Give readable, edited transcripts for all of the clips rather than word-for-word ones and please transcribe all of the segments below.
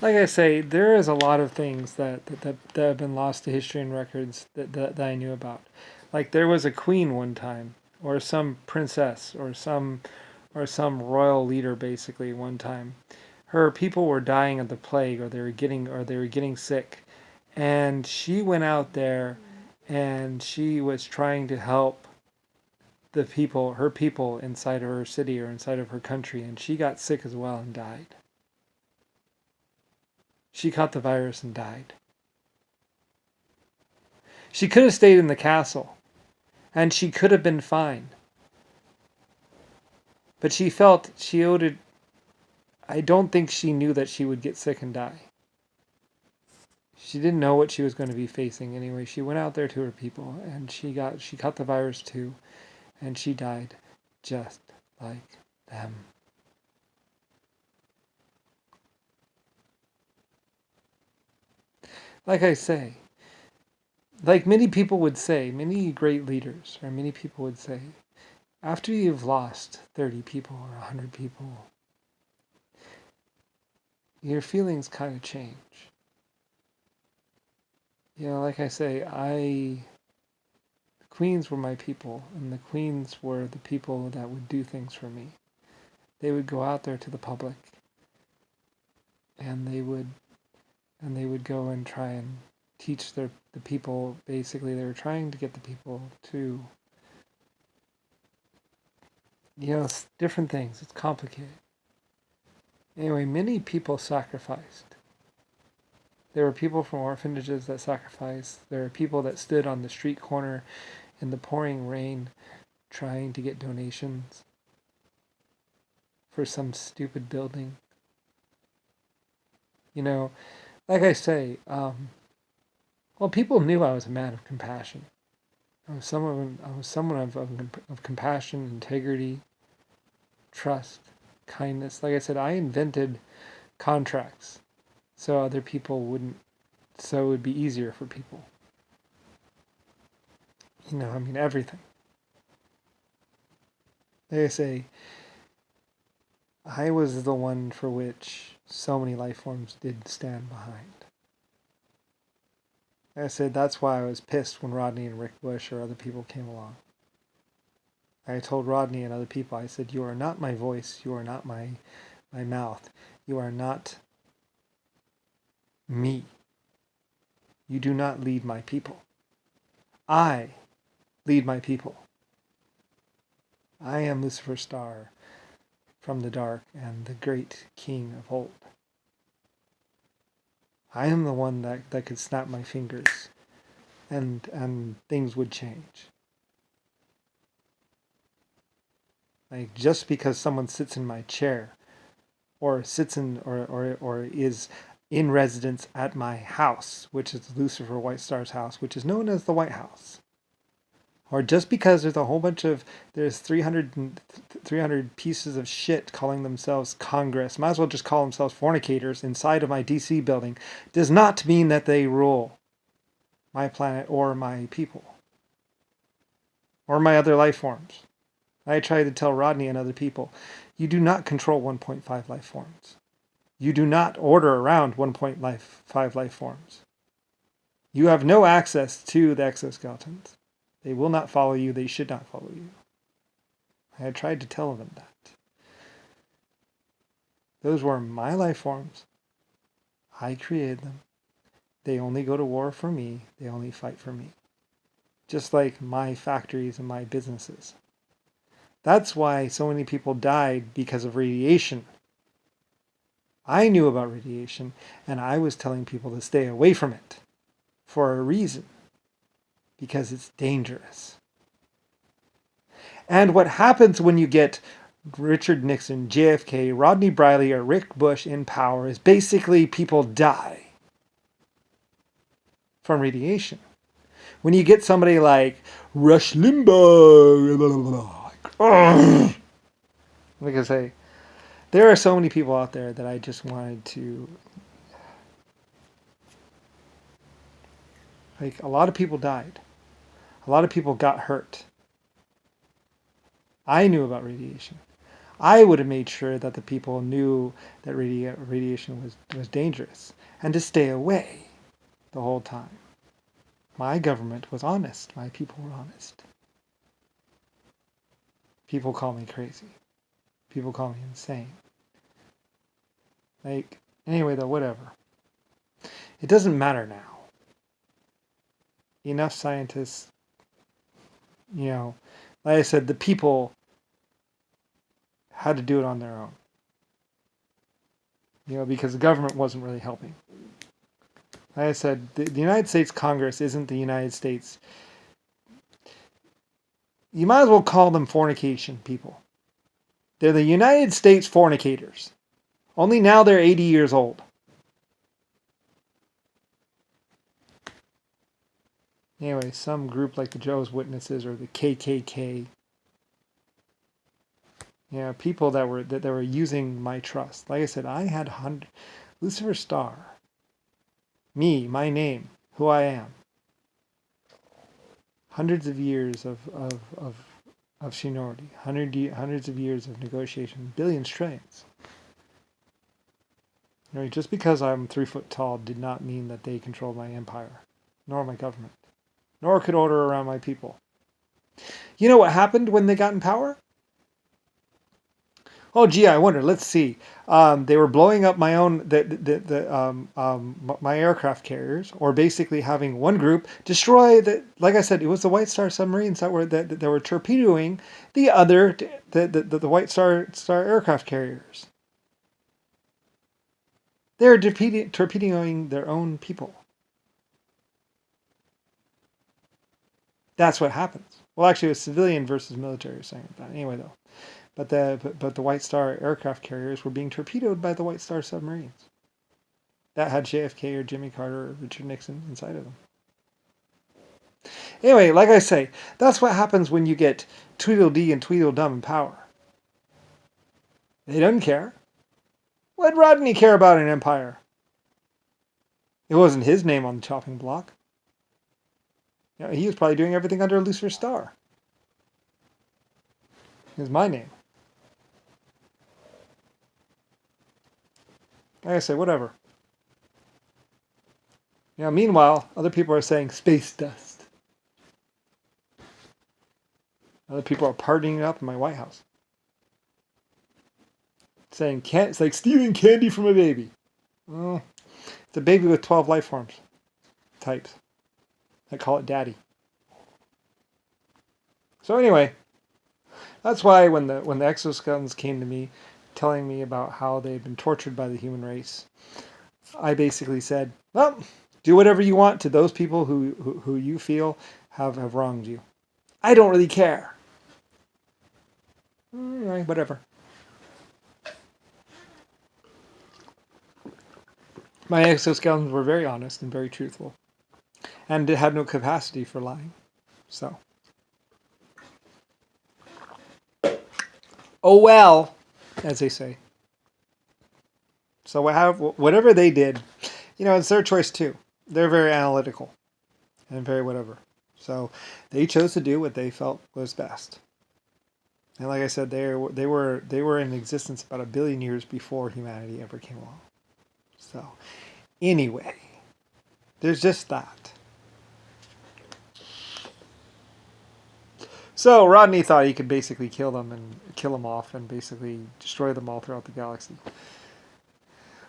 Like I say, there is a lot of things that have been lost to history and records that I knew about. Like there was a queen one time, or some princess, or some royal leader basically one time. Her people were dying of the plague, or they were getting sick, and she went out there, and she was trying to help the people, her people inside of her city or inside of her country, and she got sick as well and died. She caught the virus and died. She could have stayed in the castle, and she could have been fine. But she felt she owed it. I don't think she knew that she would get sick and die. She didn't know what she was going to be facing anyway. She went out there to her people, and she caught the virus too, and she died just like them. Like I say, like many people would say, many great leaders, or many people would say, after you've lost 30 people or 100 people, your feelings kind of change. Like I say, the Queens were my people, and the Queens were the people that would do things for me. They would go out there to the public, and they would go and try and teach the people. Basically, they were trying to get the people to, different things. It's complicated. Anyway, many people sacrificed. There were people from orphanages that sacrificed. There were people that stood on the street corner in the pouring rain trying to get donations for some stupid building. You know, like I say, people knew I was a man of compassion. I was someone of compassion, integrity, trust, kindness. Like I said, I invented contracts so other people wouldn't, so it would be easier for people. Everything. Like I say, I was the one for which so many life forms did stand behind. Like I said, that's why I was pissed when Rodney and Rick Bush or other people came along. I told Rodney and other people, I said, you are not my voice, you are not my mouth, you are not me. You do not lead my people. I lead my people. I am Lucifer Star from the dark and the great king of old. I am the one that could snap my fingers and things would change. Like just because someone sits in my chair or sits in or is in residence at my house, which is Lucifer White Star's house, which is known as the White House. Or just because there's 300 pieces of shit calling themselves Congress, might as well just call themselves fornicators inside of my DC building, does not mean that they rule my planet or my people or my other life forms. I try to tell Rodney and other people, you do not control 1.5 life forms. You do not order around 1.5 life forms. You have no access to the exoskeletons. They will not follow you. They should not follow you. I had tried to tell them that. Those were my life forms. I created them. They only go to war for me. They only fight for me. Just like my factories and my businesses. That's why so many people died because of radiation. I knew about radiation, and I was telling people to stay away from it for a reason. Because it's dangerous. And what happens when you get Richard Nixon, JFK, Rodney Briley, or Rick Bush in power is basically people die from radiation. When you get somebody like Rush Limbaugh, like I say, there are so many people out there that I just wanted to, a lot of people died. A lot of people got hurt. I knew about radiation. I would have made sure that the people knew that radiation was dangerous and to stay away the whole time. My government was honest. My people were honest. People call me crazy. People call me insane. Like, anyway, though, whatever. It doesn't matter now. Enough scientists, like I said, the people had to do it on their own. Because the government wasn't really helping. Like I said, the United States Congress isn't the United States. You might as well call them fornication people. They're the United States fornicators. Only now they're 80 years old. Anyway, some group like the Jehovah's Witnesses or the KKK, people that were using my trust. Like I said, I had Lucifer Star, me, my name, who I am. Hundreds of years of seniority, hundreds of years of negotiation, billions, trillions. Just because I'm 3 foot tall did not mean that they controlled my empire, nor my government, nor could order around my people. You know what happened when they got in power? Oh, gee, I wonder. Let's see. They were blowing up my own my aircraft carriers, or basically having one group destroy the. Like I said, it was the White Star submarines that were torpedoing the other the White Star aircraft carriers. They're torpedoing their own people. That's what happens. Well, actually, it was civilian versus military or something like that. Anyway, though. But the White Star aircraft carriers were being torpedoed by the White Star submarines. That had JFK or Jimmy Carter or Richard Nixon inside of them. Anyway, like I say, that's what happens when you get Tweedledee and Tweedledum in power. They don't care. What'd Rodney care about an empire? It wasn't his name on the chopping block. He was probably doing everything under Lucifer Star. It was my name. Like I say, whatever. Meanwhile, other people are saying space dust. Other people are partying it up in my White House. Saying, it's like stealing candy from a baby. Oh, it's a baby with 12 life forms. Types. I call it daddy. So anyway, that's why when the exoskeletons came to me, telling me about how they'd been tortured by the human race, I basically said, well, do whatever you want to those people who you feel have wronged you. I don't really care. Anyway, whatever. My exoskeletons were very honest and very truthful. And had no capacity for lying. So. Oh well, as they say. So whatever they did, it's their choice too. They're very analytical and very whatever. So they chose to do what they felt was best. And like I said, they were in existence about 1 billion years before humanity ever came along. So anyway, there's just that. So Rodney thought he could basically kill them off and basically destroy them all throughout the galaxy.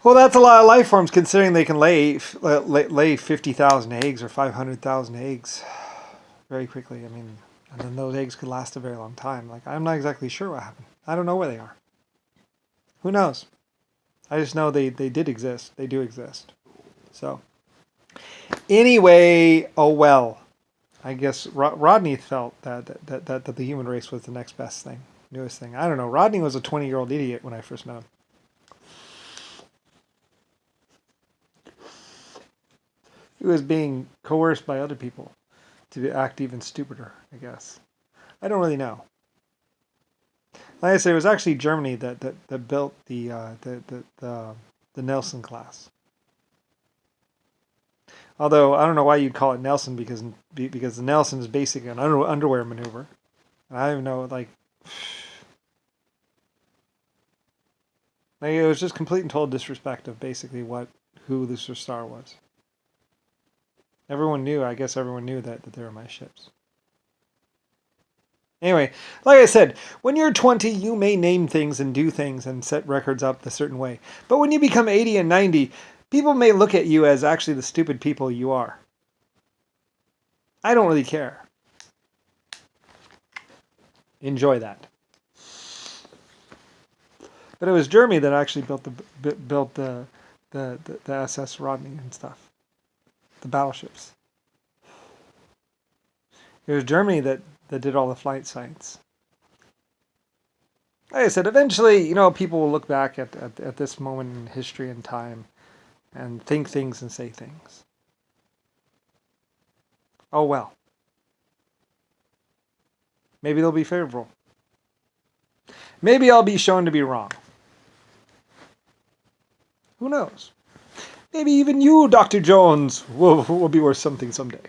Well, that's a lot of life forms considering they can lay 50,000 eggs or 500,000 eggs very quickly. And then those eggs could last a very long time. Like, I'm not exactly sure what happened. I don't know where they are. Who knows? I just know they did exist. They do exist. So, anyway, oh well. I guess Rodney felt that the human race was the next best thing, newest thing. I don't know. Rodney was a 20-year-old idiot when I first met him. He was being coerced by other people to act even stupider, I guess. I don't really know. Like I say, it was actually Germany that built the Nelson class. Although I don't know why you'd call it Nelson because the Nelson is basically an underwear maneuver. And I don't even know, like, Like, it was just complete and total disrespect of basically who Lucifer Star was. Everyone knew, I guess everyone knew that they were my ships. Anyway, like I said, when you're 20, you may name things and do things and set records up a certain way. But when you become 80 and 90, people may look at you as actually the stupid people you are. I don't really care. Enjoy that. But it was Germany that actually built the SS Rodney and stuff, the battleships. It was Germany that did all the flight science. Like I said, eventually, people will look back at this moment in history and time and think things and say things. Oh well. Maybe they'll be favorable. Maybe I'll be shown to be wrong. Who knows? Maybe even you, Dr. Jones, will be worth something someday.